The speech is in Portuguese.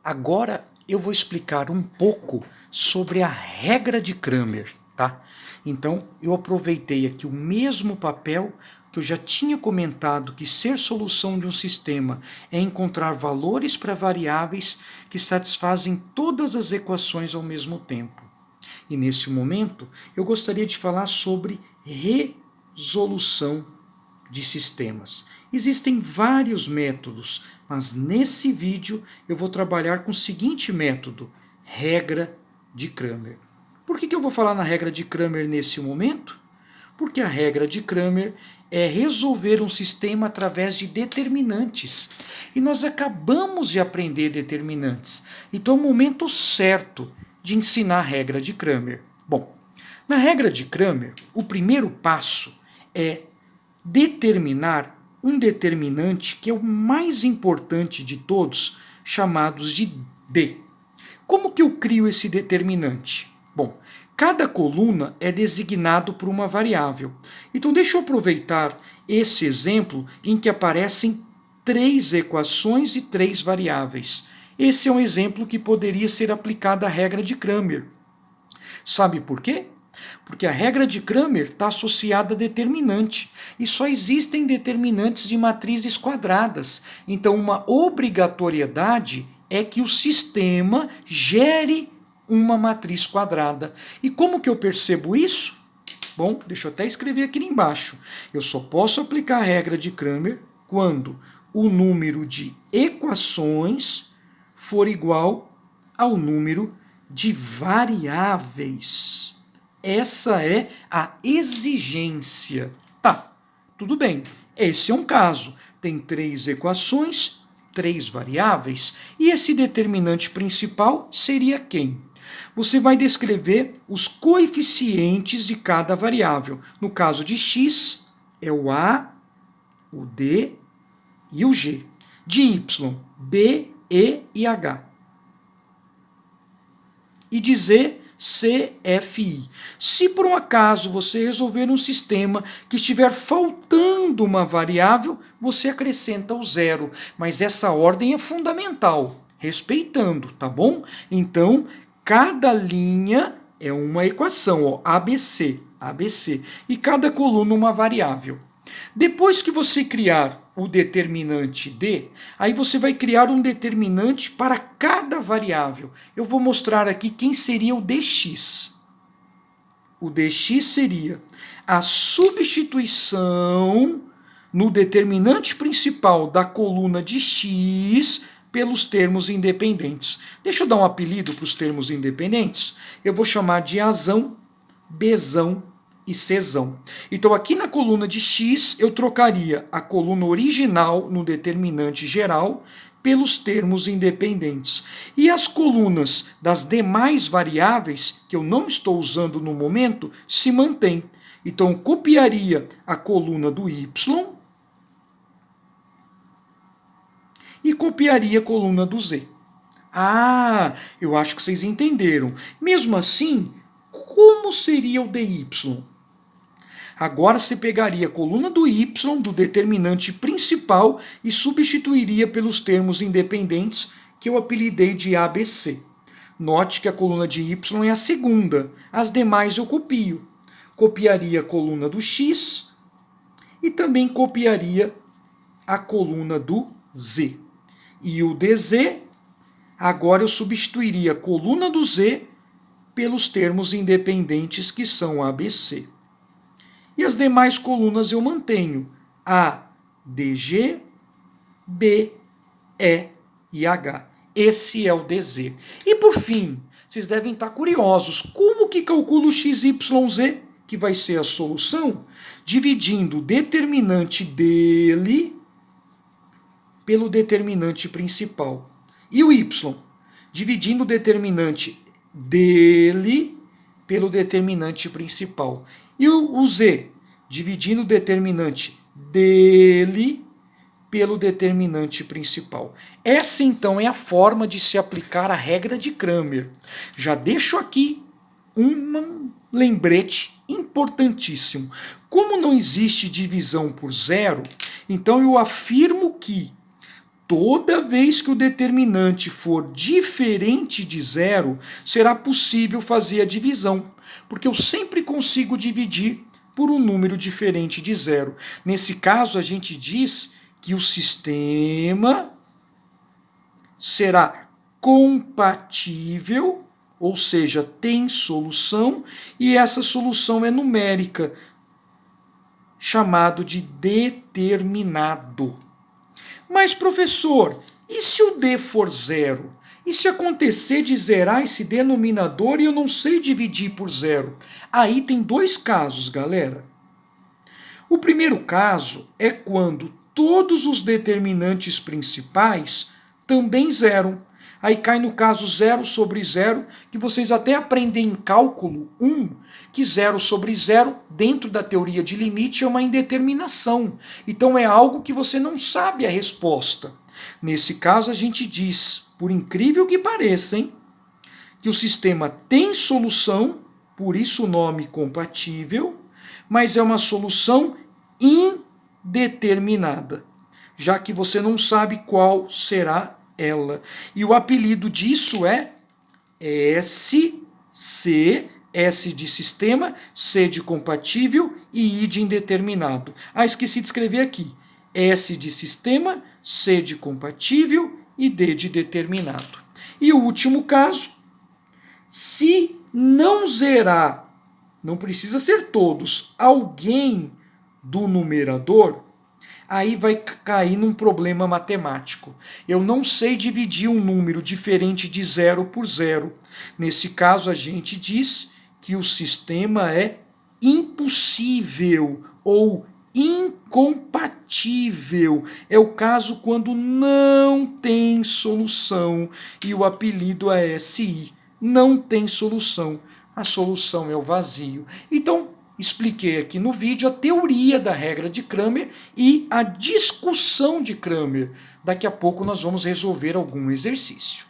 Agora eu vou explicar um pouco sobre a regra de Cramer, tá? Então eu aproveitei aqui o mesmo papel que eu já tinha comentado, que ser solução de um sistema é encontrar valores para variáveis que satisfazem todas as equações ao mesmo tempo. E nesse momento eu gostaria de falar sobre resolução de sistemas. Existem vários métodos, mas nesse vídeo eu vou trabalhar com o seguinte método, regra de Cramer. Por que eu vou falar na regra de Cramer nesse momento? Porque a regra de Cramer é resolver um sistema através de determinantes. E nós acabamos de aprender determinantes. Então é o momento certo de ensinar a regra de Cramer. Bom, na regra de Cramer, o primeiro passo é determinar um determinante que é o mais importante de todos, chamados de D. Como que eu crio esse determinante? Bom, cada coluna é designado por uma variável. Então deixa eu aproveitar esse exemplo em que aparecem 3 equações e 3 variáveis. Esse é um exemplo que poderia ser aplicado à regra de Cramer. Sabe por quê? Porque a regra de Cramer está associada a determinante. E só existem determinantes de matrizes quadradas. Então, uma obrigatoriedade é que o sistema gere uma matriz quadrada. E como que eu percebo isso? Bom, deixa eu até escrever aqui embaixo. Eu só posso aplicar a regra de Cramer quando o número de equações for igual ao número de variáveis. Essa é a exigência. Tá, tudo bem. Esse é um caso. Tem 3 equações, 3 variáveis. E esse determinante principal seria quem? Você vai descrever os coeficientes de cada variável. No caso de x, é o A, o D e o G. De y, B, E e H. E de Z, CFI. Se por um acaso você resolver um sistema que estiver faltando uma variável, você acrescenta o 0. Mas essa ordem é fundamental, respeitando, tá bom? Então, cada linha é uma equação, ó, ABC, ABC. E cada coluna uma variável. Depois que você criar o determinante D, aí você vai criar um determinante para cada variável. Eu vou mostrar aqui quem seria o dx. O dx seria a substituição no determinante principal da coluna de x pelos termos independentes. Deixa eu dar um apelido para os termos independentes. Eu vou chamar de Azão, Bzão e Czão. Então aqui na coluna de x eu trocaria a coluna original no determinante geral pelos termos independentes. E as colunas das demais variáveis, que eu não estou usando no momento, se mantêm. Então eu copiaria a coluna do y e copiaria a coluna do z. Ah, eu acho que vocês entenderam. Mesmo assim, como seria o dy? Agora você pegaria a coluna do y, do determinante principal, e substituiria pelos termos independentes, que eu apelidei de ABC. Note que a coluna de y é a segunda, as demais eu copio. Copiaria a coluna do x e também copiaria a coluna do z. E o dz, agora eu substituiria a coluna do z pelos termos independentes, que são ABC. E as demais colunas eu mantenho A, DG, B, E e H. Esse é o DZ. E por fim, vocês devem estar curiosos, como que calculo o XYZ, que vai ser a solução, dividindo o determinante dele pelo determinante principal. E o Y, dividindo o determinante dele pelo determinante principal. E o Z, dividindo o determinante dele pelo determinante principal. Essa, então, é a forma de se aplicar a regra de Cramer. Já deixo aqui um lembrete importantíssimo. Como não existe divisão por zero, então eu afirmo que toda vez que o determinante for diferente de zero, será possível fazer a divisão, porque eu sempre consigo dividir por um número diferente de zero. Nesse caso, a gente diz que o sistema será compatível, ou seja, tem solução, e essa solução é numérica, chamado de determinado. Mas, professor, e se o D for zero? E se acontecer de zerar esse denominador e eu não sei dividir por zero? Aí tem dois casos, galera. O primeiro caso é quando todos os determinantes principais também zeram. Aí cai no caso zero sobre zero, que vocês até aprendem em cálculo 1, que zero sobre zero, dentro da teoria de limite, é uma indeterminação. Então é algo que você não sabe a resposta. Nesse caso a gente diz, por incrível que pareça, hein, que o sistema tem solução, por isso o nome compatível, mas é uma solução indeterminada, já que você não sabe qual será ela. E o apelido disso é SC, S de sistema, C de compatível e I de indeterminado. Ah, esqueci de escrever aqui. S de sistema, C de compatível e D de determinado. E o último caso, se não zerar, não precisa ser todos, alguém do numerador, aí vai cair num problema matemático. Eu não sei dividir um número diferente de zero por zero. Nesse caso, a gente diz que o sistema é impossível ou incompatível. É o caso quando não tem solução e o apelido é SI. Não tem solução. A solução é o vazio. Então, expliquei aqui no vídeo a teoria da regra de Cramer e a discussão de Cramer. Daqui a pouco nós vamos resolver algum exercício.